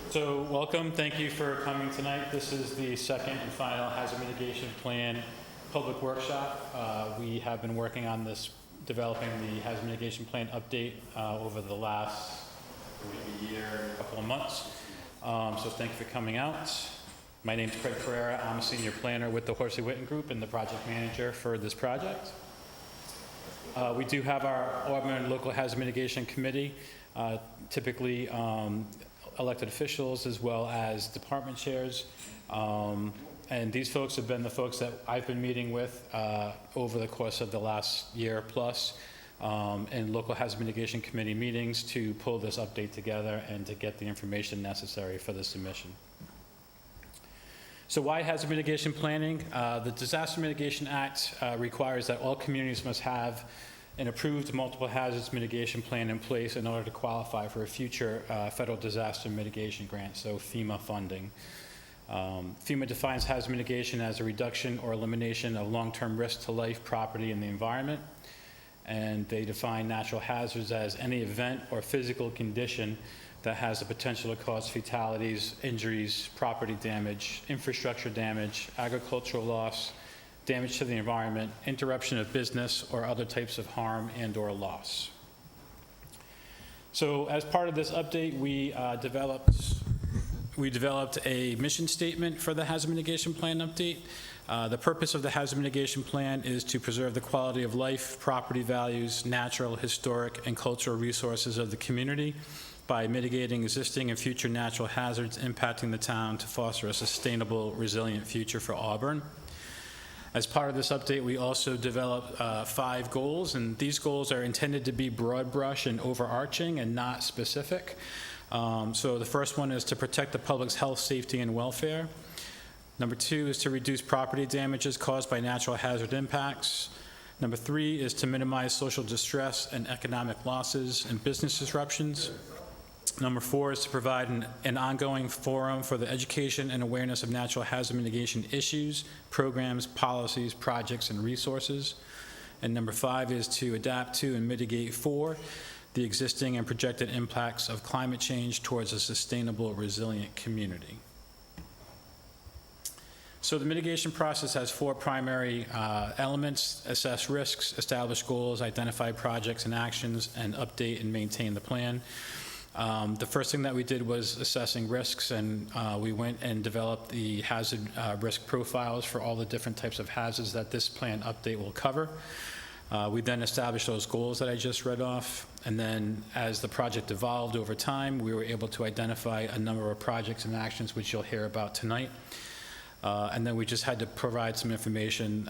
So welcome, thank you for coming tonight. This is the second and final hazard mitigation plan public workshop. We have been working on this, developing the hazard mitigation plan update over the last maybe year, a couple of months. So thank you for coming out. My name is Craig Pereira. I'm a senior planner with the Horsey Witten Group and the project manager for this project. We do have our Auburn Local Hazard Mitigation Committee, typically elected officials as well as department chairs. And these folks have been the folks that I've been meeting with over the course of the last year plus in local hazard mitigation committee meetings to pull this update together and to get the information necessary for the submission. So why hazard mitigation planning? The Disaster Mitigation Act requires that all communities must have an approved multiple hazards mitigation plan in place in order to qualify for a future federal disaster mitigation grant, so FEMA funding. FEMA defines hazard mitigation as a reduction or elimination of long-term risk to life, property, and the environment. And they define natural hazards as any event or physical condition that has the potential to cause fatalities, injuries, property damage, infrastructure damage, agricultural loss, damage to the environment, interruption of business, or other types of harm and/or loss. So as part of this update, we developed a mission statement for the hazard mitigation plan update. The purpose of the hazard mitigation plan is to preserve the quality of life, property values, natural, historic, and cultural resources of the community by mitigating existing and future natural hazards impacting the town to foster a sustainable, resilient future for Auburn. As part of this update, we also developed 5 goals, and these goals are intended to be broad brush and overarching and not specific. So the first one is to protect the public's health, safety, and welfare. Number 2 is to reduce property damages caused by natural hazard impacts. Number 3 is to minimize social distress and economic losses and business disruptions. Number 4 is to provide an ongoing forum for the education and awareness of natural hazard mitigation issues, programs, policies, projects, and resources. And number 5 is to adapt to and mitigate for the existing and projected impacts of climate change towards a sustainable, resilient community. So the mitigation process has 4 primary elements: assess risks, establish goals, identify projects and actions, and update and maintain the plan. The first thing that we did was assessing risks, and we went and developed the hazard risk profiles for all the different types of hazards that this plan update will cover. We then established those goals that I just read off, and then as the project evolved over time, we were able to identify a number of projects and actions which you'll hear about tonight. And then we just had to provide some information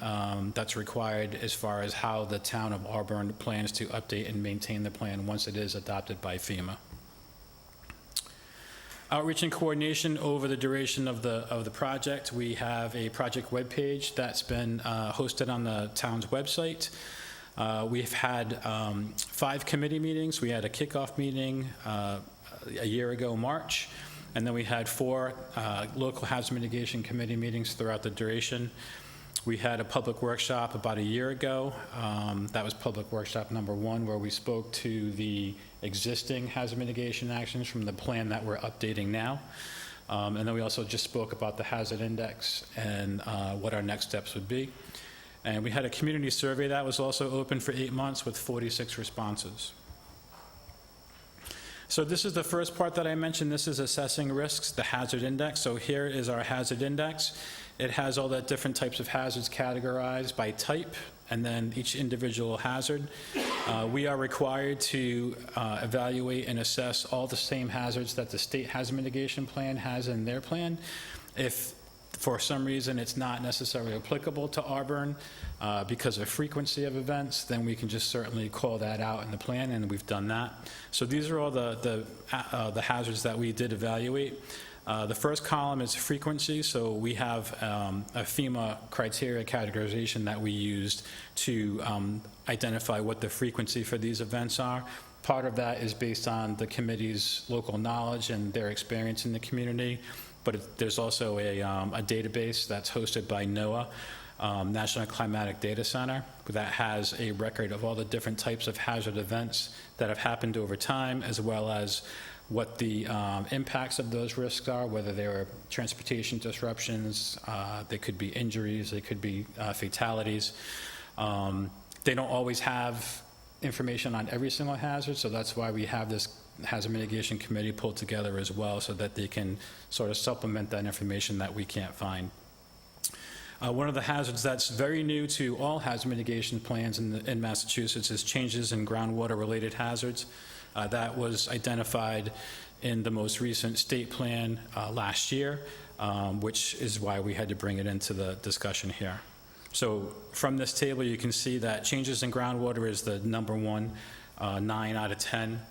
that's required as far as how the town of Auburn plans to update and maintain the plan once it is adopted by FEMA. Outreach and coordination over the duration of the project. We have a project webpage that's been hosted on the town's website. We've had 5 committee meetings. We had a kickoff meeting a year ago, March, and then we had 4 local hazard mitigation committee meetings throughout the duration. We had a public workshop about a year ago. That was public workshop number 1, where we spoke to the existing hazard mitigation actions from the plan that we're updating now. And then we also just spoke about the hazard index and what our next steps would be. And we had a community survey that was also open for 8 months with 46 responses. So this is the first part that I mentioned. This is assessing risks, the hazard index. So here is our hazard index. It has all the different types of hazards categorized by type, and then each individual hazard. We are required to evaluate and assess all the same hazards that the state hazard mitigation plan has in their plan. If for some reason it's not necessarily applicable to Auburn because of frequency of events, then we can just certainly call that out in the plan, and we've done that. So these are all the hazards that we did evaluate. The first column is frequency, so we have a FEMA criteria categorization that we used to identify what the frequency for these events are. Part of that is based on the committee's local knowledge and their experience in the community, but there's also a database that's hosted by NOAA National Climatic Data Center that has a record of all the different types of hazard events that have happened over time, as well as what the impacts of those risks are, whether they are transportation disruptions, they could be injuries, they could be fatalities. They don't always have information on every single hazard, so that's why we have this Hazard Mitigation Committee pulled together as well, so that they can sort of supplement that information that we can't find. One of the hazards that's very new to all hazard mitigation plans in Massachusetts is changes in groundwater-related hazards. That was identified in the most recent state plan last year, which is why we had to bring it into the discussion here. So from this table, you can see that changes in groundwater is the number one, 9 out of 10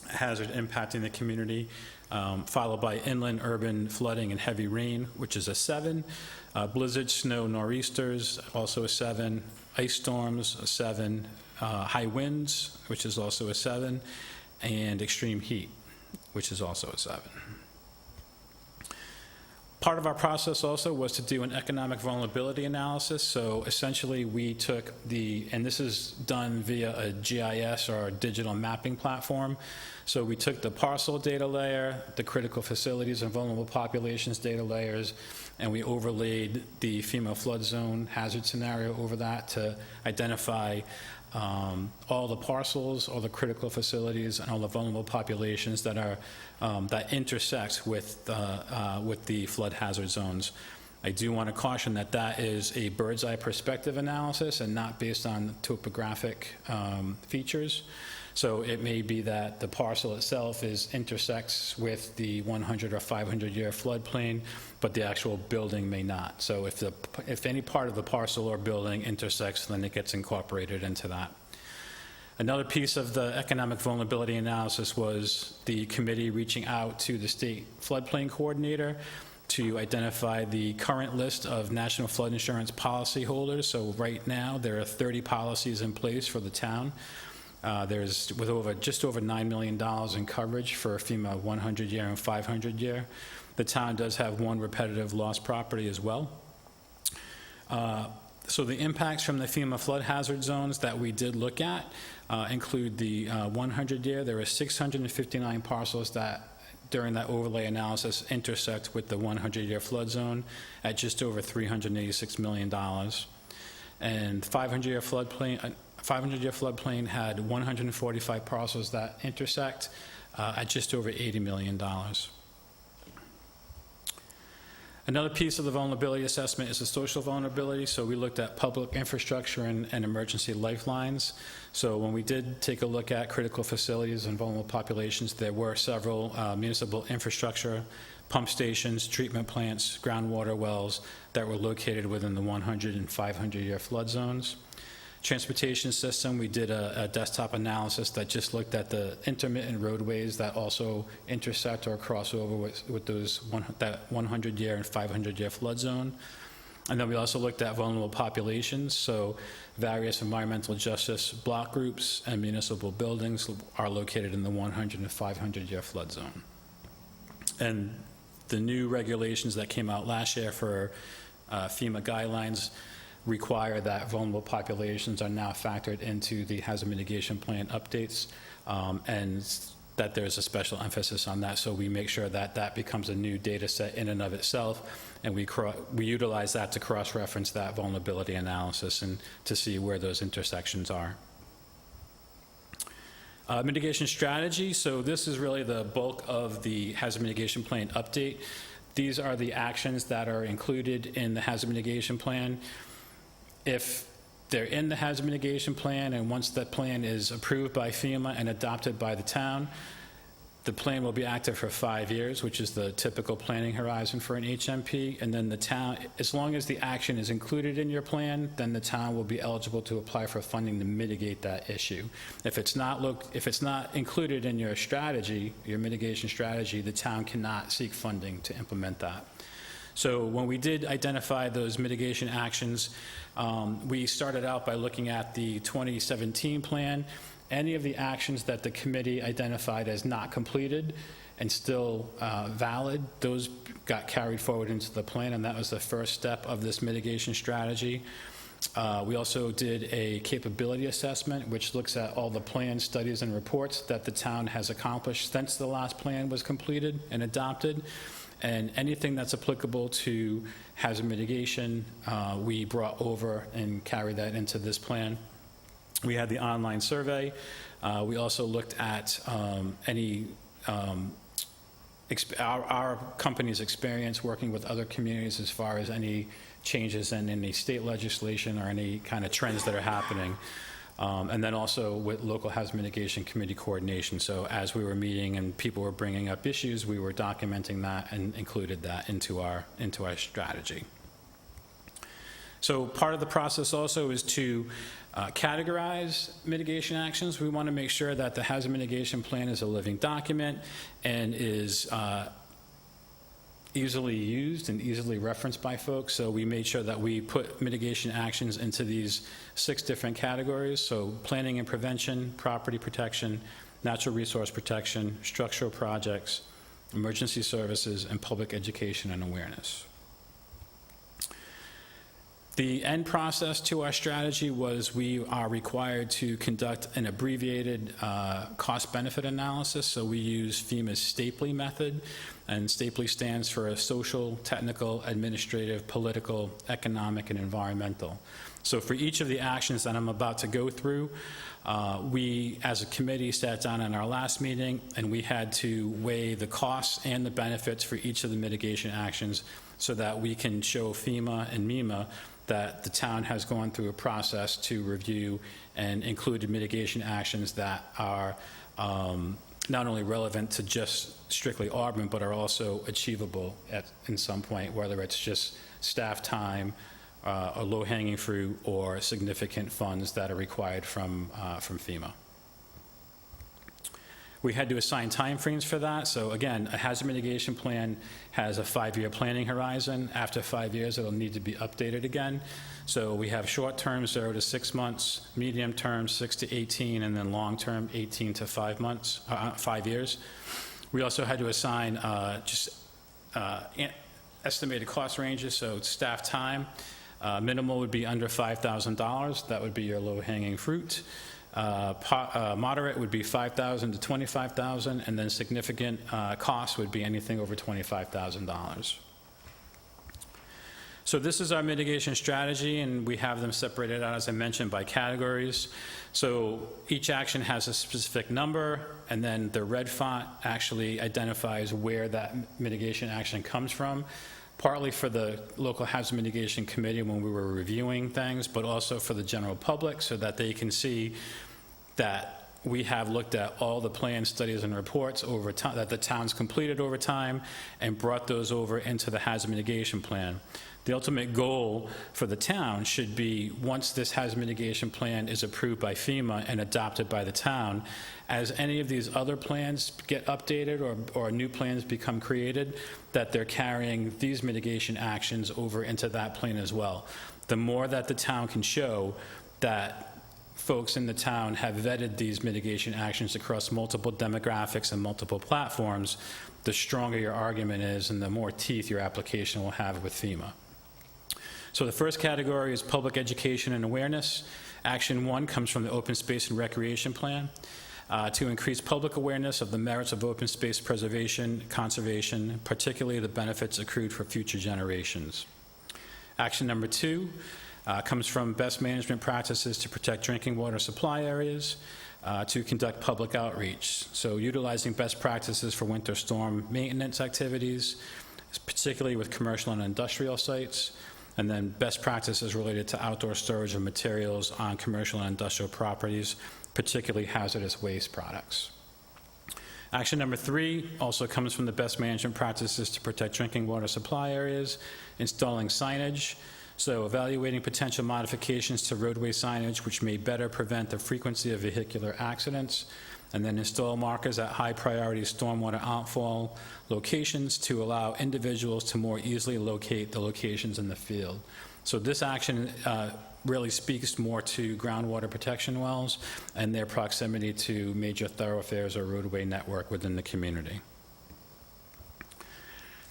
hazard impacting the community, followed by inland urban flooding and heavy rain, which is a 7. Blizzards, snow, nor'easters, also a 7. Ice storms, a 7. High winds, which is also a 7. And extreme heat, which is also a 7. Part of our process also was to do an economic vulnerability analysis. So essentially we took and this is done via a GIS or a digital mapping platform. So we took the parcel data layer, the critical facilities and vulnerable populations data layers, and we overlaid the FEMA flood zone hazard scenario over that to identify all the parcels, all the critical facilities, and all the vulnerable populations that are that intersect with the flood hazard zones. I do want to caution that that is a bird's eye perspective analysis and not based on topographic features. So it may be that the parcel itself intersects with the 100 or 500-year floodplain, but the actual building may not. So if any part of the parcel or building intersects, then it gets incorporated into that. Another piece of the economic vulnerability analysis was the committee reaching out to the state floodplain coordinator to identify the current list of national flood insurance policy holders. So right now, there are 30 policies in place for the town. There's just over $9 million in coverage for FEMA 100-year and 500-year. The town does have one repetitive loss property as well. So the impacts from the FEMA flood hazard zones that we did look at include the 100-year. There are 659 parcels that, during that overlay analysis, intersect with the 100-year flood zone at just over $386 million. And 500-year floodplain had 145 parcels that intersect at just over $80 million. Another piece of the vulnerability assessment is the social vulnerability. So we looked at public infrastructure and emergency lifelines. So when we did take a look at critical facilities and vulnerable populations, there were several municipal infrastructure, pump stations, treatment plants, groundwater wells that were located within the 100 and 500-year flood zones. Transportation system, we did a desktop analysis that just looked at the intermittent roadways that also intersect or cross over with that 100-year and 500-year flood zone. And then we also looked at vulnerable populations, so various environmental justice block groups and municipal buildings are located in the 100 and 500-year flood zone. And the new regulations that came out last year for FEMA guidelines require that vulnerable populations are now factored into the hazard mitigation plan updates, and that there's a special emphasis on that, so we make sure that that becomes a new data set in and of itself, and we utilize that to cross-reference that vulnerability analysis and to see where those intersections are. Mitigation strategy, so this is really the bulk of the hazard mitigation plan update. These are the actions that are included in the hazard mitigation plan. If they're in the hazard mitigation plan, and once that plan is approved by FEMA and adopted by the town, the plan will be active for 5 years, which is the typical planning horizon for an HMP. And then the town, as long as the action is included in your plan, then the town will be eligible to apply for funding to mitigate that issue. If it's not included in your strategy, your mitigation strategy, the town cannot seek funding to implement that. So when we did identify those mitigation actions, we started out by looking at the 2017 plan any of the actions that the committee identified as not completed and still valid, those got carried forward into the plan, and that was the first step of this mitigation strategy. We also did a capability assessment, which looks at all the plans, studies, and reports that the town has accomplished since the last plan was completed and adopted. And anything that's applicable to hazard mitigation, we brought over and carried that into this plan. We had the online survey. We also looked at our company's experience working with other communities as far as any changes in any state legislation or any kind of trends that are happening. And then also with local hazard mitigation committee coordination. So as we were meeting and people were bringing up issues, we were documenting that and included that into our strategy. So part of the process also is to categorize mitigation actions. We want to make sure that the hazard mitigation plan is a living document and is easily used and easily referenced by folks. So we made sure that we put mitigation actions into these 6 different categories. So planning and prevention, property protection, natural resource protection, structural projects, emergency services, and public education and awareness. The end process to our strategy was we are required to conduct an abbreviated cost-benefit analysis. So we use FEMA's STAPLE method, and STAPLE stands for social, technical, administrative, political, economic, and environmental. So for each of the actions that I'm about to go through, we as a committee sat down in our last meeting and we had to weigh the costs and the benefits for each of the mitigation actions so that we can show FEMA and MEMA that the town has gone through a process to review and included mitigation actions that are not only relevant to just strictly Auburn, but are also achievable in some point, whether it's just staff time, or low-hanging fruit, or significant funds that are required from FEMA. We had to assign timeframes for that. So again, a hazard mitigation plan has a 5-year planning horizon. After 5 years, it'll need to be updated again. So we have short term, 0 to 6 months, medium term, 6 to 18, and then long term, 18 to 5 years. We also had to assign estimated cost ranges. So staff time, minimal would be under $5,000. That would be your low-hanging fruit. Moderate would be $5,000 to $25,000, and then significant cost would be anything over $25,000. So this is our mitigation strategy, and we have them separated out, as I mentioned, by categories. So each action has a specific number, and then the red font actually identifies where that mitigation action comes from, partly for the local hazard mitigation committee when we were reviewing things, but also for the general public so that they can see that we have looked at all the plans, studies, and reports over time that the town's completed over time and brought those over into the hazard mitigation plan. The ultimate goal for the town should be, once this hazard mitigation plan is approved by FEMA and adopted by the town, as any of these other plans get updated or new plans become created, that they're carrying these mitigation actions over into that plan as well. The more that the town can show that folks in the town have vetted these mitigation actions across multiple demographics and multiple platforms, the stronger your argument is and the more teeth your application will have with FEMA. So the first category is public education and awareness. Action 1 comes from the Open Space and Recreation Plan to increase public awareness of the merits of open space preservation, conservation, particularly the benefits accrued for future generations. Action number 2 comes from best management practices to protect drinking water supply areas, to conduct public outreach. So utilizing best practices for winter storm maintenance activities, particularly with commercial and industrial sites, and then best practices related to outdoor storage of materials on commercial and industrial properties, particularly hazardous waste products. Action number 3 also comes from the best management practices to protect drinking water supply areas, installing signage. So evaluating potential modifications to roadway signage which may better prevent the frequency of vehicular accidents, and then install markers at high priority stormwater outfall locations to allow individuals to more easily locate the locations in the field. So this action really speaks more to groundwater protection wells and their proximity to major thoroughfares or roadway network within the community.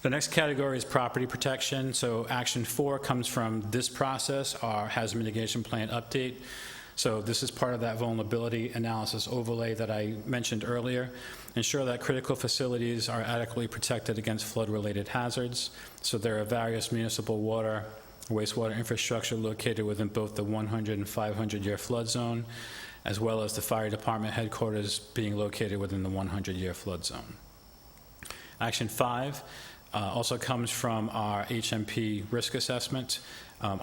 The next category is property protection. So action 4 comes from this process, our hazard mitigation plan update. So this is part of that vulnerability analysis overlay that I mentioned earlier. Ensure that critical facilities are adequately protected against flood-related hazards. So there are various municipal water, wastewater infrastructure located within both the 100 and 500-year flood zone, as well as the fire department headquarters being located within the 100-year flood zone. Action 5 also comes from our HMP risk assessment.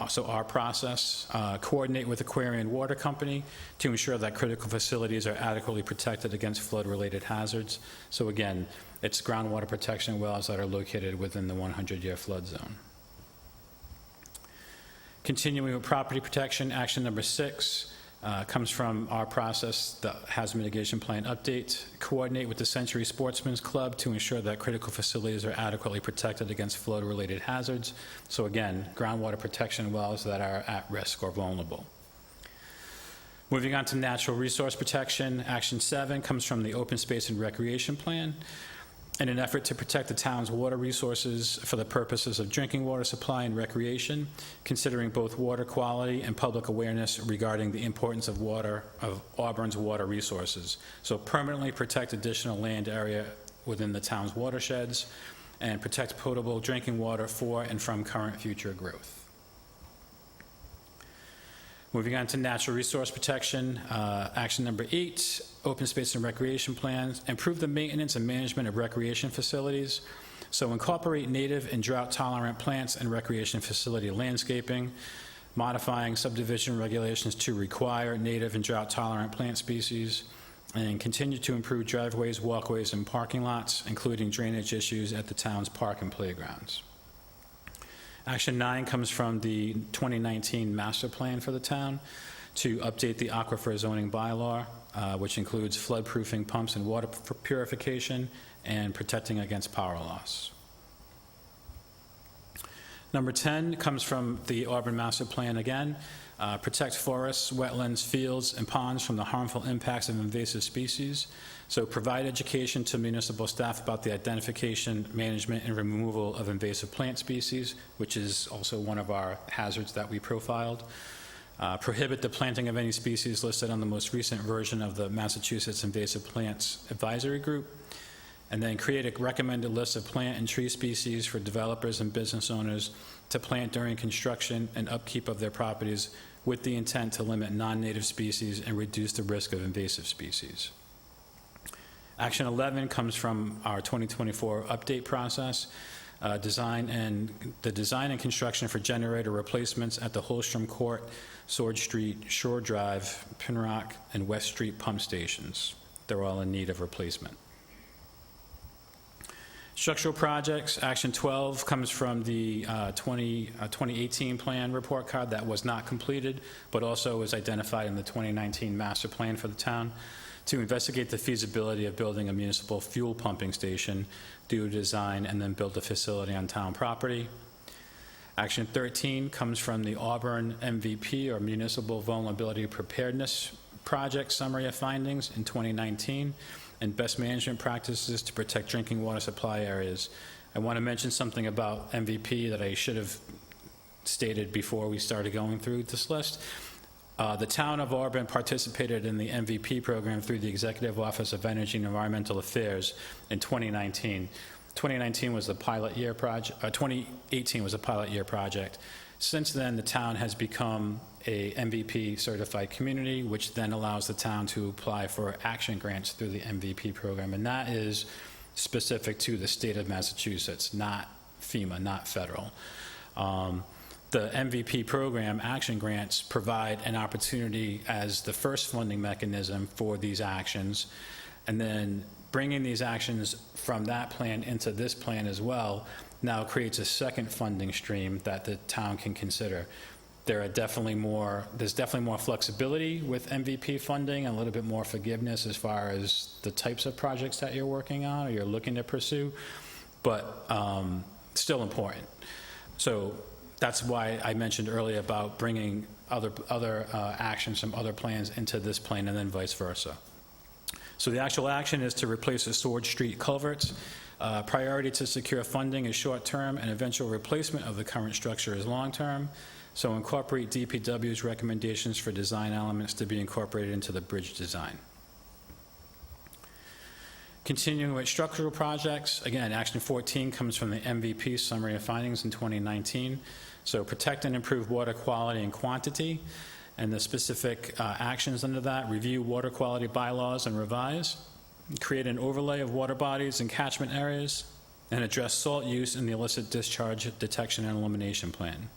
So our process, coordinate with Aquarian Water Company to ensure that critical facilities are adequately protected against flood-related hazards. So again, it's groundwater protection wells that are located within the 100-year flood zone. Continuing with property protection, action number 6 comes from our process, the hazard mitigation plan update. Coordinate with the Century Sportsman's Club to ensure that critical facilities are adequately protected against flood-related hazards. So again, groundwater protection wells that are at risk or vulnerable. Moving on to natural resource protection, action 7 comes from the open space and recreation plan. In an effort to protect the town's water resources for the purposes of drinking water supply and recreation, considering both water quality and public awareness regarding the importance of Auburn's water resources. So permanently protect additional land area within the town's watersheds and protect potable drinking water for and from current future growth. Moving on to natural resource protection, action number 8, open space and recreation plans, improve the maintenance and management of recreation facilities. So incorporate native and drought-tolerant plants and recreation facility landscaping, modifying subdivision regulations to require native and drought-tolerant plant species, and continue to improve driveways, walkways, and parking lots, including drainage issues at the town's park and playgrounds. Action 9 comes from the 2019 master plan for the town to update the aquifer zoning bylaw, which includes flood-proofing pumps and water purification and protecting against power loss. Number 10 comes from the Auburn master plan again. Protect forests, wetlands, fields, and ponds from the harmful impacts of invasive species. So provide education to municipal staff about the identification, management, and removal of invasive plant species, which is also one of our hazards that we profiled. Prohibit the planting of any species listed on the most recent version of the Massachusetts Invasive Plants Advisory Group. And then create a recommended list of plant and tree species for developers and business owners to plant during construction and upkeep of their properties with the intent to limit non-native species and reduce the risk of invasive species. Action 11 comes from our 2024 update process, design and construction for generator replacements at the Holstrom Court, Sword Street, Shore Drive, Pinrock, and West Street pump stations. They're all in need of replacement. Structural projects, action 12 comes from the 2018 plan report card that was not completed, but also was identified in the 2019 master plan for the town to investigate the feasibility of building a municipal fuel pumping station, do a design, and then build a facility on town property. Action 13 comes from the Auburn MVP, or Municipal Vulnerability Preparedness Project Summary of Findings in 2019, and best management practices to protect drinking water supply areas. I want to mention something about MVP that I should have stated before we started going through this list. The town of Auburn participated in the MVP program through the Executive Office of Energy and Environmental Affairs in 2019. 2019 was the pilot year project, 2018 was a pilot year project. Since then, the town has become a MVP certified community, which then allows the town to apply for action grants through the MVP program. And that is specific to the state of Massachusetts, not FEMA, not federal. The MVP program action grants provide an opportunity as the first funding mechanism for these actions. And then bringing these actions from that plan into this plan as well now creates a second funding stream that the town can consider. There's definitely more flexibility with MVP funding and a little bit more forgiveness as far as the types of projects that you're working on or you're looking to pursue, but still important. So that's why I mentioned earlier about bringing other actions from other plans into this plan and then vice versa. So the actual action is to replace the Sword Street culverts. Priority to secure funding is short-term, and eventual replacement of the current structure is long-term. So incorporate DPW's recommendations for design elements to be incorporated into the bridge design. Continuing with structural projects, again, action 14 comes from the MVP summary of findings in 2019. So protect and improve water quality and quantity, and the specific actions under that: review water quality bylaws and revise, create an overlay of water bodies and catchment areas, and address salt use in the illicit discharge detection and elimination plan.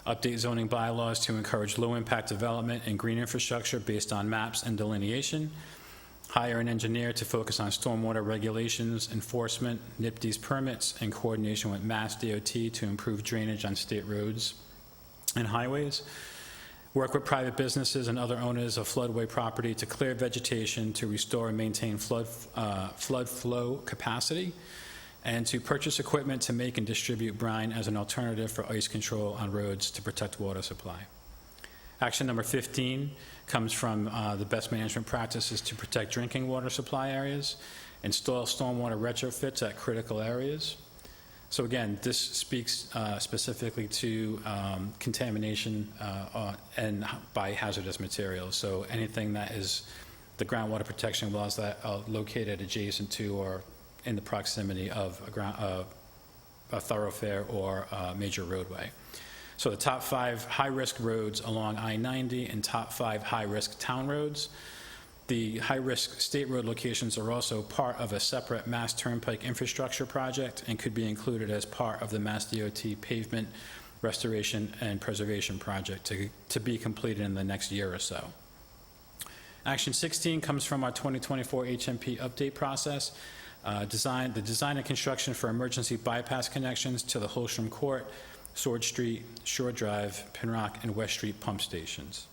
Update zoning bylaws to encourage low-impact development and green infrastructure based on maps and delineation. Hire an engineer to focus on stormwater regulations, enforcement, NIPD's permits, and coordination with Mass DOT to improve drainage on state roads and highways. Work with private businesses and other owners of floodway property to clear vegetation to restore and maintain flood flow capacity, and to purchase equipment to make and distribute brine as an alternative for ice control on roads to protect water supply. Action number 15 comes from the best management practices to protect drinking water supply areas, install stormwater retrofits at critical areas. So again, this speaks specifically to contamination and by hazardous materials. So anything that is the groundwater protection wells that are located adjacent to or in the proximity of a thoroughfare or a major roadway. So the top 5 high-risk roads along I-90 and top 5 high-risk town roads. The high-risk state road locations are also part of a separate Mass Turnpike infrastructure project and could be included as part of the Mass DOT pavement restoration and preservation project to be completed in the next year or so. Action 16 comes from our 2024 HMP update process. The design and construction for emergency bypass connections to the Holstrom Court, Sword Street, Shore Drive, Pinrock, and West Street pump stations.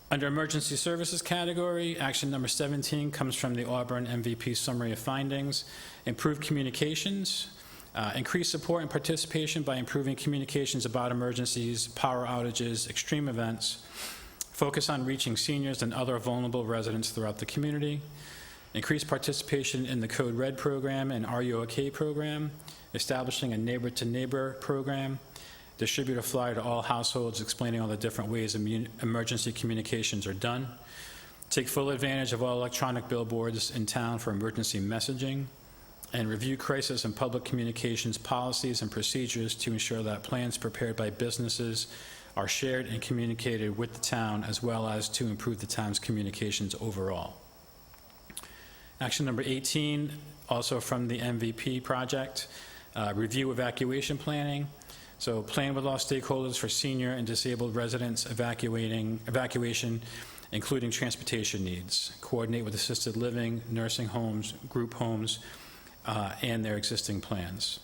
Under emergency services category, action number 17 comes from the Auburn MVP summary of findings. Improve communications, increase support and participation by improving communications about emergencies, power outages, extreme events. Focus on reaching seniors and other vulnerable residents throughout the community. Increase participation in the Code Red program and Are You OK program. Establishing a neighbor-to-neighbor program. Distribute a flyer to all households explaining all the different ways emergency communications are done. Take full advantage of all electronic billboards in town for emergency messaging. And review crisis and public communications policies and procedures to ensure that plans prepared by businesses are shared and communicated with the town, as well as to improve the town's communications overall. Action number 18, also from the MVP project, review evacuation planning. So plan with all stakeholders for senior and disabled residents evacuation, including transportation needs. Coordinate with assisted living, nursing homes, group homes, and their existing plans.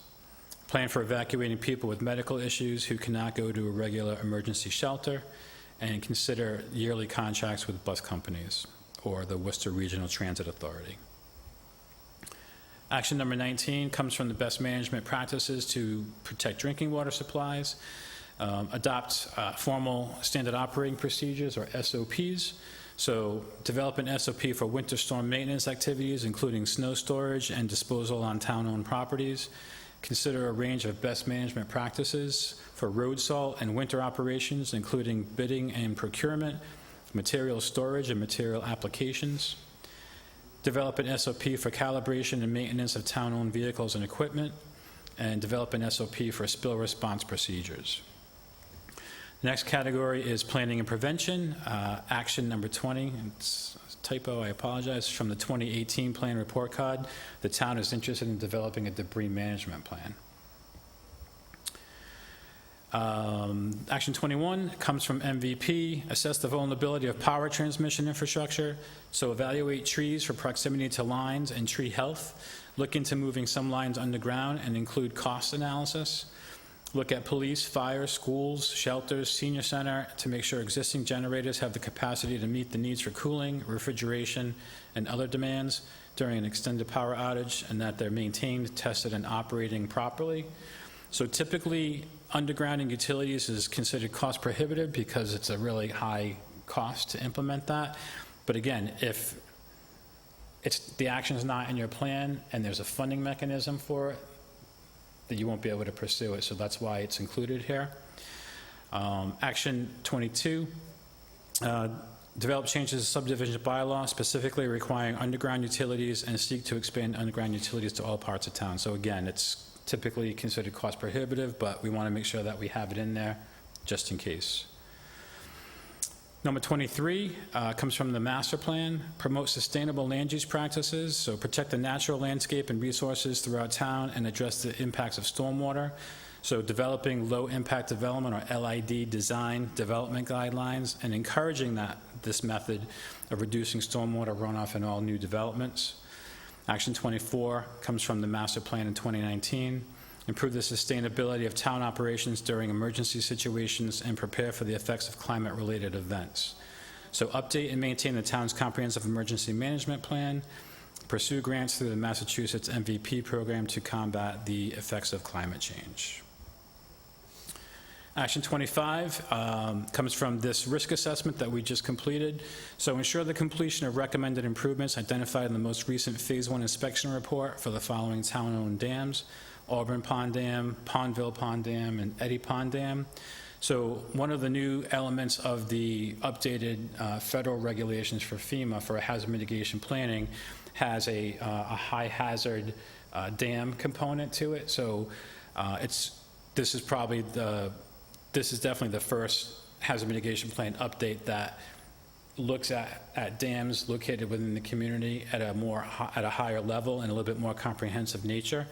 Plan for evacuating people with medical issues who cannot go to a regular emergency shelter, and consider yearly contracts with bus companies or the Worcester Regional Transit Authority. Action number 19 comes from the best management practices to protect drinking water supplies. Adopt formal standard operating procedures, or SOPs. So develop an SOP for winter storm maintenance activities, including snow storage and disposal on town-owned properties. Consider a range of best management practices for road salt and winter operations, including bidding and procurement, material storage and material applications. Develop an SOP for calibration and maintenance of town-owned vehicles and equipment, and develop an SOP for spill response procedures. The next category is planning and prevention. Action number 20, it's a typo, I apologize, from the 2018 plan report card. The town is interested in developing a debris management plan. Action 21 comes from MVP. Assess the vulnerability of power transmission infrastructure. So evaluate trees for proximity to lines and tree health. Look into moving some lines underground and include cost analysis. Look at police, fire, schools, shelters, senior center to make sure existing generators have the capacity to meet the needs for cooling, refrigeration, and other demands during an extended power outage, and that they're maintained, tested, and operating properly. So typically, undergrounding utilities is considered cost prohibitive because it's a really high cost to implement that. But again, if the action is not in your plan and there's a funding mechanism for it, that you won't be able to pursue it. So that's why it's included here. Action 22, develop changes to subdivision bylaw specifically requiring underground utilities and seek to expand underground utilities to all parts of town. So again, it's typically considered cost prohibitive, but we want to make sure that we have it in there just in case. Number 23 comes from the master plan, promote sustainable land use practices, so protect the natural landscape and resources throughout town and address the impacts of stormwater. So developing low-impact development, or LID, design development guidelines, and encouraging this method of reducing stormwater runoff in all new developments. Action 24 comes from the master plan in 2019. Improve the sustainability of town operations during emergency situations and prepare for the effects of climate-related events. So update and maintain the town's comprehensive emergency management plan. Pursue grants through the Massachusetts MVP program to combat the effects of climate change. Action 25 comes from this risk assessment that we just completed. So ensure the completion of recommended improvements identified in the most recent Phase 1 inspection report for the following town-owned dams: Auburn Pond Dam, Pondville Pond Dam, and Eddy Pond Dam. So one of the new elements of the updated federal regulations for FEMA for hazard mitigation planning has a high hazard dam component to it. So this is definitely the first hazard mitigation plan update that looks at dams located within the community at a higher level and a little bit more comprehensive nature.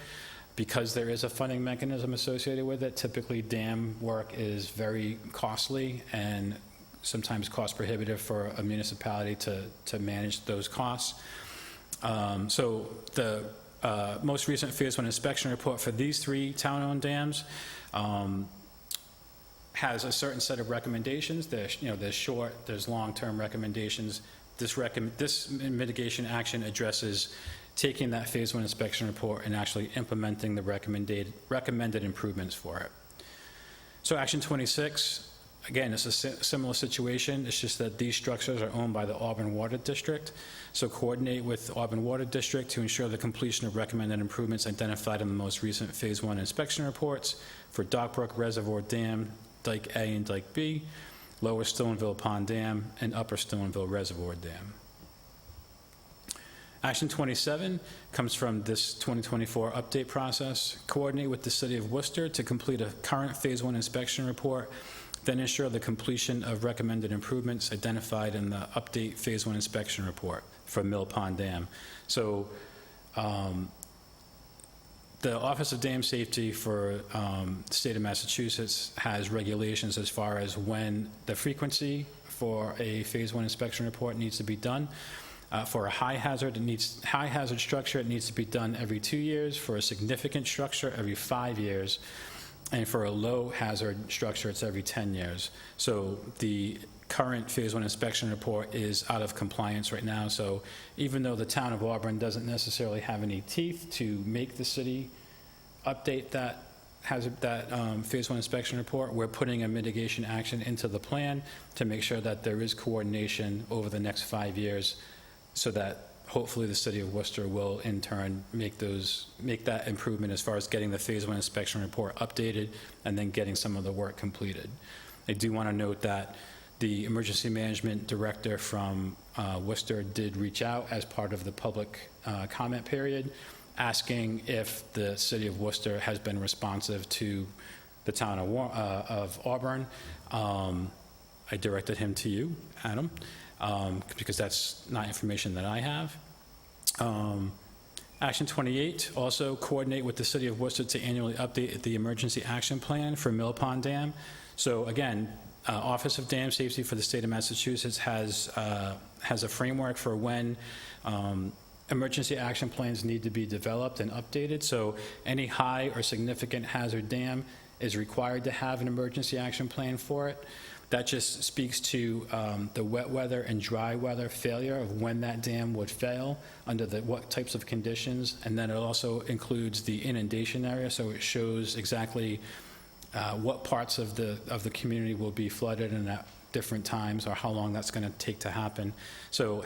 Because there is a funding mechanism associated with it, typically dam work is very costly and sometimes cost prohibitive for a municipality to manage those costs. So the most recent Phase 1 inspection report for these 3 town-owned dams has a certain set of recommendations. There's short, there's long-term recommendations. This mitigation action addresses taking that Phase 1 inspection report and actually implementing the recommended improvements for it. So action 26, again, it's a similar situation. It's just that these structures are owned by the Auburn Water District. So coordinate with Auburn Water District to ensure the completion of recommended improvements identified in the most recent Phase 1 inspection reports for Dockbrook Reservoir Dam, Dike A and Dike B, Lower Stoneville Pond Dam, and Upper Stoneville Reservoir Dam. Action 27 comes from this 2024 update process. Coordinate with the City of Worcester to complete a current Phase 1 inspection report, then ensure the completion of recommended improvements identified in the update Phase 1 inspection report for Mill Pond Dam. So the Office of Dam Safety for the state of Massachusetts has regulations as far as when the frequency for a Phase 1 inspection report needs to be done. For a high hazard structure, it needs to be done every 2 years. For a significant structure, every 5 years. And for a low hazard structure, it's every 10 years. So the current Phase 1 inspection report is out of compliance right now. So even though the town of Auburn doesn't necessarily have any teeth to make the city update that Phase 1 inspection report, we're putting a mitigation action into the plan to make sure that there is coordination over the next 5 years, so that hopefully the City of Worcester will in turn make that improvement as far as getting the Phase 1 inspection report updated and then getting some of the work completed. I do want to note that the emergency management director from Worcester did reach out as part of the public comment period, asking if the City of Worcester has been responsive to the town of Auburn. I directed him to you, Adam, because that's not information that I have. Action 28, also coordinate with the City of Worcester to annually update the emergency action plan for Mill Pond Dam. So again, Office of Dam Safety for the state of Massachusetts has a framework for when emergency action plans need to be developed and updated. So any high or significant hazard dam is required to have an emergency action plan for it. That just speaks to the wet weather and dry weather failure of when that dam would fail, under what types of conditions, and then it also includes the inundation area, so it shows exactly what parts of the community will be flooded and at different times, or how long that's going to take to happen. So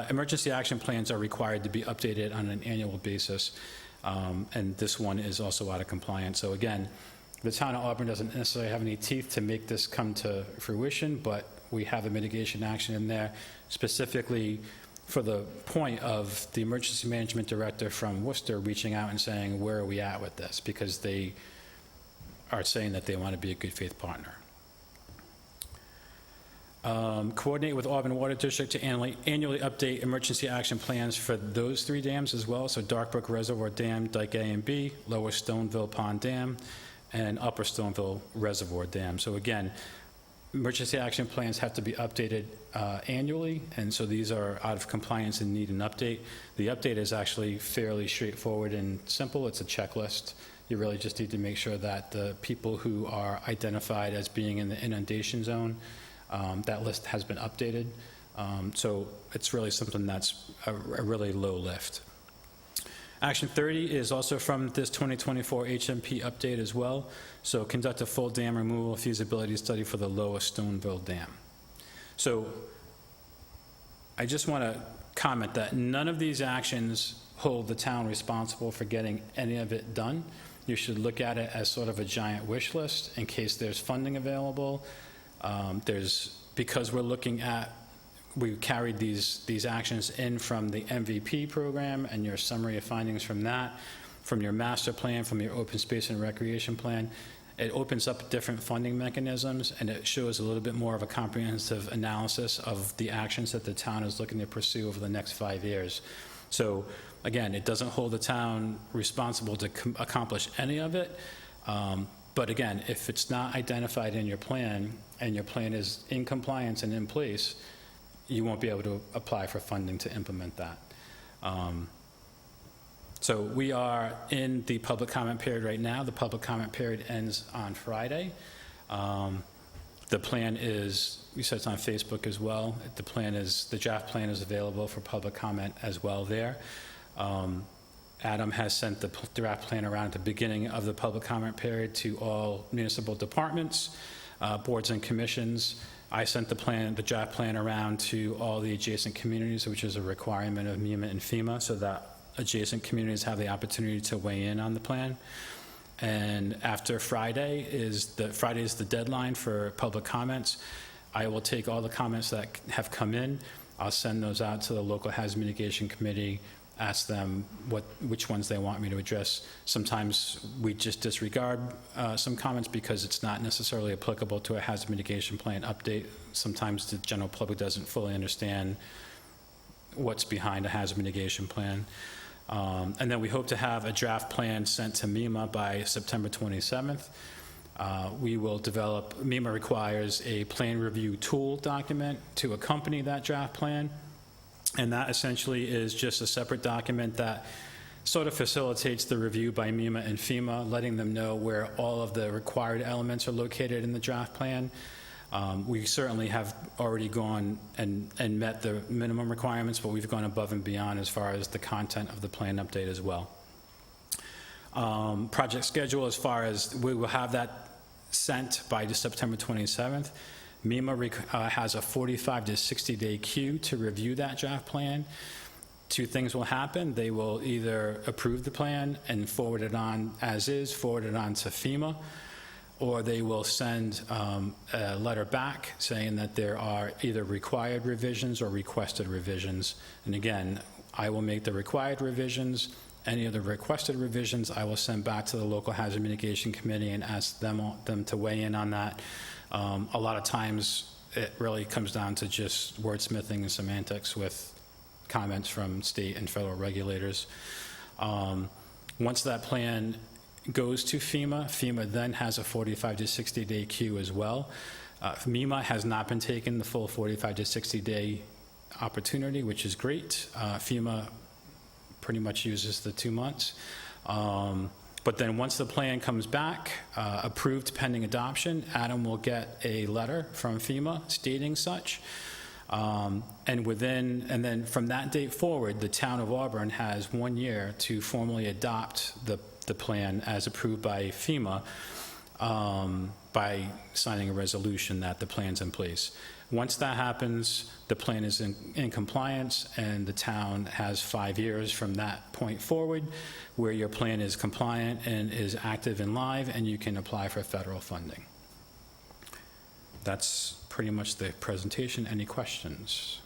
emergency action plans are required to be updated on an annual basis, and this one is also out of compliance. So again, the town of Auburn doesn't necessarily have any teeth to make this come to fruition, but we have a mitigation action in there specifically for the point of the emergency management director from Worcester reaching out and saying, where are we at with this? Because they are saying that they want to be a good faith partner. Coordinate with Auburn Water District to annually update emergency action plans for those 3 dams as well. So Darkbrook Reservoir Dam, Dike A and B, Lower Stoneville Pond Dam, and Upper Stoneville Reservoir Dam. So again, emergency action plans have to be updated annually, and so these are out of compliance and need an update. The update is actually fairly straightforward and simple. It's a checklist. You really just need to make sure that the people who are identified as being in the inundation zone, that list has been updated. So it's really something that's a really low lift. Action 30 is also from this 2024 HMP update as well. So conduct a full dam removal feasibility study for the Lower Stoneville Dam. So I just want to comment that none of these actions hold the town responsible for getting any of it done. You should look at it as sort of a giant wish list in case there's funding available. Because we're looking at, we carried these actions in from the MVP program and your summary of findings from that, from your master plan, from your open space and recreation plan. It opens up different funding mechanisms, and it shows a little bit more of a comprehensive analysis of the actions that the town is looking to pursue over the next 5 years. So again, it doesn't hold the town responsible to accomplish any of it. But again, if it's not identified in your plan and your plan is in compliance and in place, you won't be able to apply for funding to implement that. So we are in the public comment period right now. The public comment period ends on Friday. The plan is, you said it's on Facebook as well. The draft plan is available for public comment as well there. Adam has sent the draft plan around at the beginning of the public comment period to all municipal departments, boards and commissions. I sent the draft plan around to all the adjacent communities, which is a requirement of MEMA and FEMA, so that adjacent communities have the opportunity to weigh in on the plan. And after Friday is the deadline for public comments. I will take all the comments that have come in. I'll send those out to the local hazard mitigation committee, ask them which ones they want me to address. Sometimes we just disregard some comments because it's not necessarily applicable to a hazard mitigation plan update. Sometimes the general public doesn't fully understand what's behind a hazard mitigation plan. And then we hope to have a draft plan sent to MEMA by September 27th. We will develop, MEMA requires a plan review tool document to accompany that draft plan. And that essentially is just a separate document that sort of facilitates the review by MEMA and FEMA, letting them know where all of the required elements are located in the draft plan. We certainly have already gone and met the minimum requirements, but we've gone above and beyond as far as the content of the plan update as well. Project schedule, as far as we will have that sent by September 27th. MEMA has a 45 to 60-day queue to review that draft plan. 2 things will happen. They will either approve the plan and forward it on as is, forward it on to FEMA, or they will send a letter back saying that there are either required revisions or requested revisions. And again, I will make the required revisions. Any of the requested revisions I will send back to the local hazard mitigation committee and ask them to weigh in on that. A lot of times it really comes down to just wordsmithing and semantics with comments from state and federal regulators. Once that plan goes to FEMA, FEMA then has a 45 to 60-day queue as well. MEMA has not been taking the full 45 to 60-day opportunity, which is great. FEMA pretty much uses the 2 months. But then once the plan comes back, approved pending adoption, Adam will get a letter from FEMA stating such. And then from that date forward, the town of Auburn has 1 year to formally adopt the plan as approved by FEMA by signing a resolution that the plan's in place. Once that happens, the plan is in compliance, and the town has 5 years from that point forward where your plan is compliant and is active and live, and you can apply for federal funding. That's pretty much the presentation. Any questions?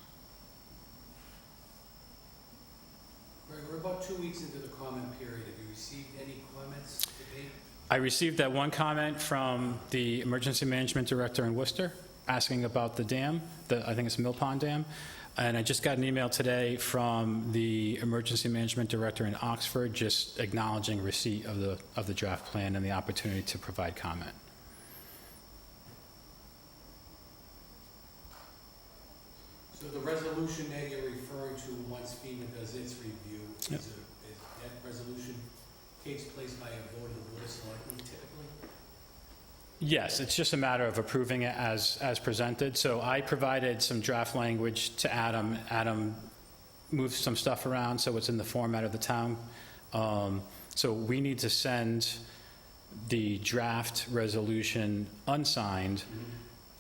Greg, we're about 2 weeks into the comment period. Have you received any comments to date? I received that one comment from the emergency management director in Worcester asking about the dam, I think it's Mill Pond Dam. And I just got an email today from the emergency management director in Oxford just acknowledging receipt of the draft plan and the opportunity to provide comment. So the resolution that you're referring to once FEMA does its review, Yep. is that resolution takes place by a vote of the Board of Selectmen typically? Yes, it's just a matter of approving it as presented. So I provided some draft language to Adam. Adam moved some stuff around so it's in the format of the town. So we need to send the draft resolution unsigned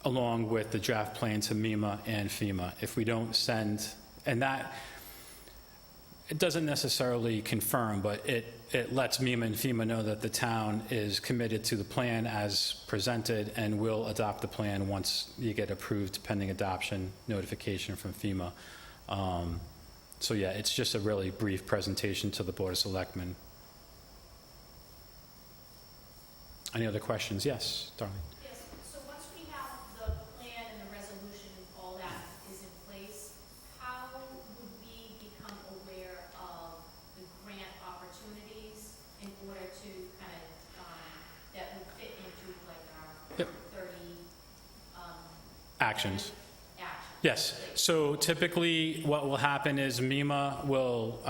along with the draft plan to MEMA and FEMA. If we don't send, and that, it doesn't necessarily confirm, but it lets MEMA and FEMA know that the town is committed to the plan as presented and will adopt the plan once you get approved pending adoption notification from FEMA. So yeah, it's just a really brief presentation to the Board of Selectmen. Any other questions? Yes, Darlene. Yes, so once we have the plan and the resolution, all that is in place, how would we become aware of the grant opportunities in order to kind of, that would fit into like our Yep. 30, Actions. actions? Yes. So typically, what will happen is FEMA will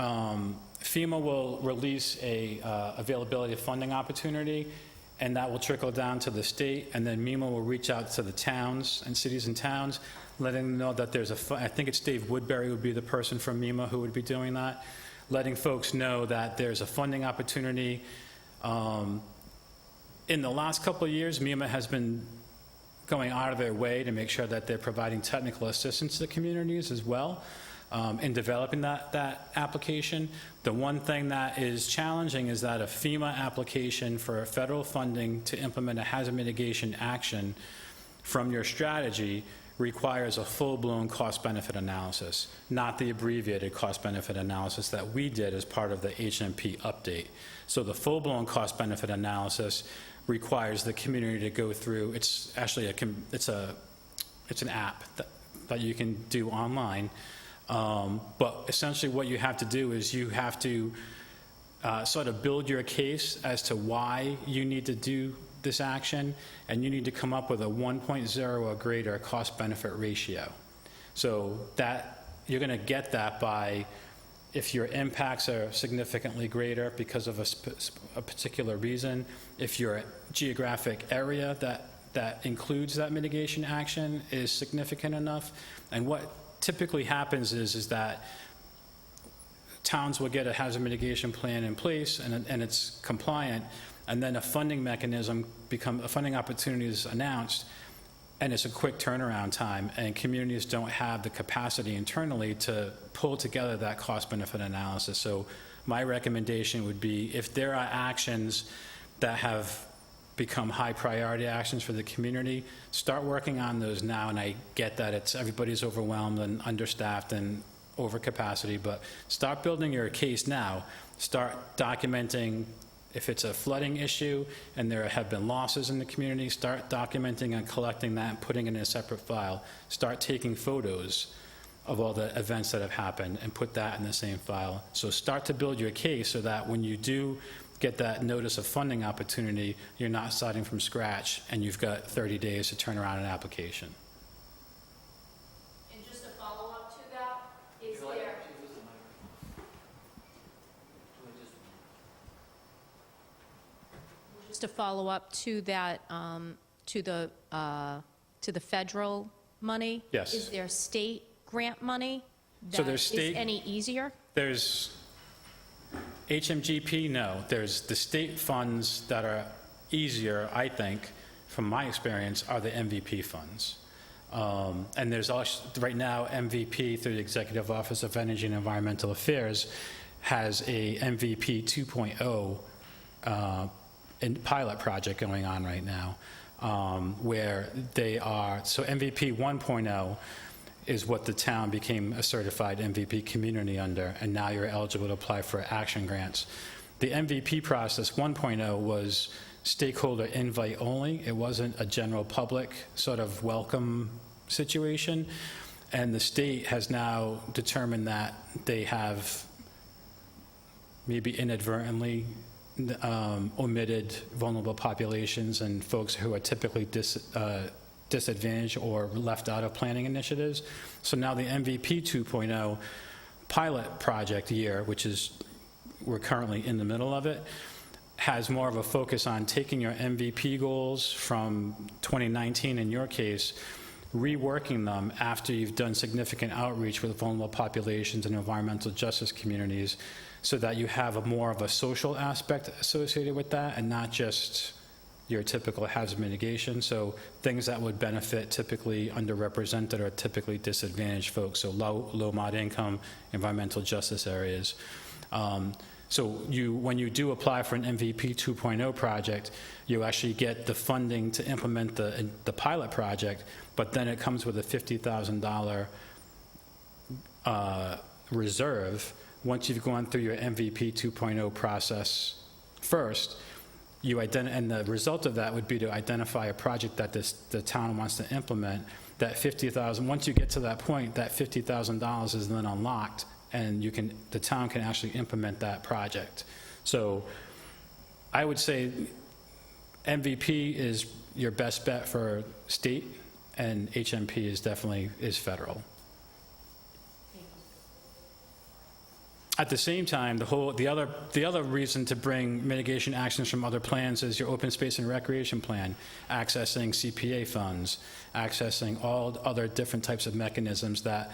release a availability of funding opportunity, and that will trickle down to the state, and then MEMA will reach out to the towns and cities and towns, letting them know that there's I think it's Dave Woodbury would be the person from MEMA who would be doing that, letting folks know that there's a funding opportunity. In the last couple of years, MEMA has been going out of their way to make sure that they're providing technical assistance to communities as well in developing that application. The one thing that is challenging is that a FEMA application for federal funding to implement a hazard mitigation action from your strategy requires a full-blown cost-benefit analysis, not the abbreviated cost-benefit analysis that we did as part of the HMP update. So the full-blown cost-benefit analysis requires the community to go through. It's actually it's an app that you can do online. But essentially what you have to do is you have to sort of build your case as to why you need to do this action, and you need to come up with a 1.0 or greater cost-benefit ratio. So that you're going to get that by if your impacts are significantly greater because of a particular reason, if your geographic area that includes that mitigation action is significant enough. And what typically happens is that towns will get a hazard mitigation plan in place and it's compliant, and then a funding opportunity is announced, and it's a quick turnaround time, and communities don't have the capacity internally to pull together that cost-benefit analysis. So my recommendation would be, if there are actions that have become high priority actions for the community, start working on those now. And I get that everybody's overwhelmed and understaffed and over capacity, but start building your case now. Start documenting if it's a flooding issue and there have been losses in the community, start documenting and collecting that and putting it in a separate file. Start taking photos of all the events that have happened and put that in the same file. So start to build your case so that when you do get that notice of funding opportunity, you're not starting from scratch and you've got 30 days to turn around an application. And just a follow-up to that, is there, just to follow up to that, to the federal money? Yes. Is there state grant money So that there's is state- any easier? There's HMGP, no. There's the state funds that are easier, I think, from my experience, are the MVP funds. And there's also, right now, MVP, through the Executive Office of Energy and Environmental Affairs, has a MVP 2.0 pilot project going on right now, where they are, so MVP 1.0 is what the town became a certified MVP community under, and now you're eligible to apply for action grants. The MVP process 1.0 was stakeholder invite only. It wasn't a general public sort of welcome situation. And the state has now determined that they have maybe inadvertently omitted vulnerable populations and folks who are typically disadvantaged or left out of planning initiatives. So now the MVP 2.0 pilot project year, which is, we're currently in the middle of it, has more of a focus on taking your MVP goals from 2019, in your case, reworking them after you've done significant outreach with vulnerable populations and environmental justice communities, so that you have more of a social aspect associated with that and not just your typical hazard mitigation. So things that would benefit typically underrepresented or typically disadvantaged folks, so low mod income, environmental justice areas. So when you do apply for an MVP 2.0 project, you actually get the funding to implement the pilot project, but then it comes with a $50,000 reserve. Once you've gone through your MVP 2.0 process first, and the result of that would be to identify a project that the town wants to implement. That $50,000, once you get to that point, that $50,000 is then unlocked, and the town can actually implement that project. So I would say MVP is your best bet for state, and HMP is definitely federal. At the same time, the other reason to bring mitigation actions from other plans is your open space and recreation plan, accessing CPA funds, accessing all other different types of mechanisms that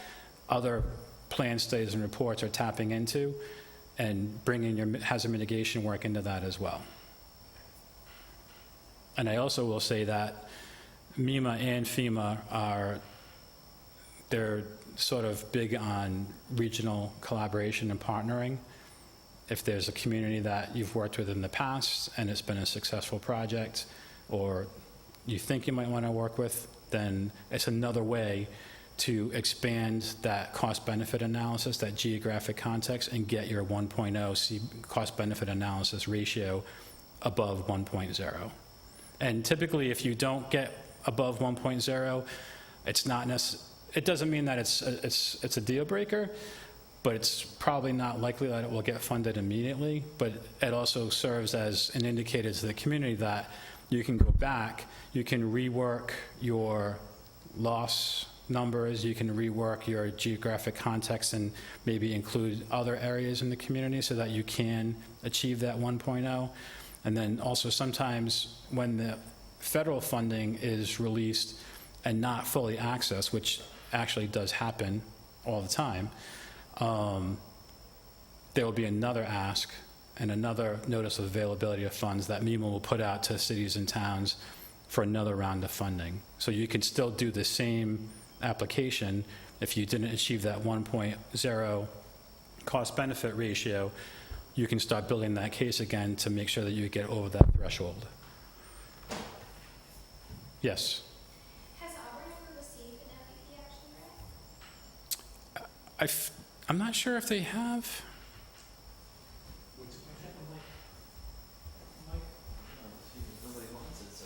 other plan studies and reports are tapping into, and bringing your hazard mitigation work into that as well. And I also will say that MEMA and FEMA they're sort of big on regional collaboration and partnering. If there's a community that you've worked with in the past and it's been a successful project, or you think you might want to work with, then it's another way to expand that cost-benefit analysis, that geographic context, and get your 1.0 cost-benefit analysis ratio above 1.0. And typically, if you don't get above 1.0, it doesn't mean that it's a deal breaker, but it's probably not likely that it will get funded immediately. But it also serves as an indicator to the community that you can go back, you can rework your loss numbers, you can rework your geographic context and maybe include other areas in the community so that you can achieve that 1.0. And then also sometimes when the federal funding is released and not fully accessed, which actually does happen all the time, there will be another ask and another notice of availability of funds that MEMA will put out to cities and towns for another round of funding. So you can still do the same application if you didn't achieve that 1.0 cost-benefit ratio. You can start building that case again to make sure that you get over that threshold. Yes? Has Auburn ever received an MVP action grant? I'm not sure if they have. What's the question? Nobody wants it, so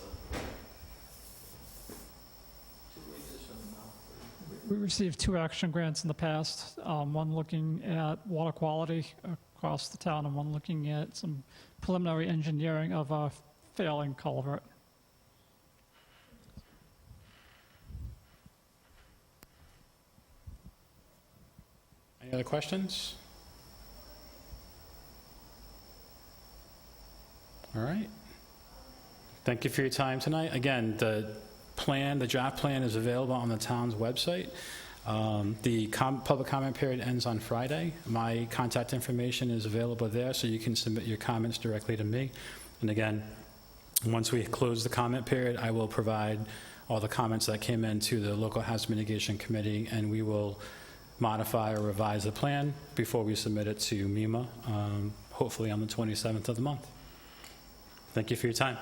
2 weeks is from now. We received 2 action grants in the past, one looking at water quality across the town and one looking at some preliminary engineering of a failing culvert. Any other questions? All right. Thank you for your time tonight. Again, the draft plan is available on the town's website. The public comment period ends on Friday. My contact information is available there, so you can submit your comments directly to me. And again, once we close the comment period, I will provide all the comments that came in to the local hazard mitigation committee, and we will modify or revise the plan before we submit it to MEMA, hopefully on the 27th of the month. Thank you for your time.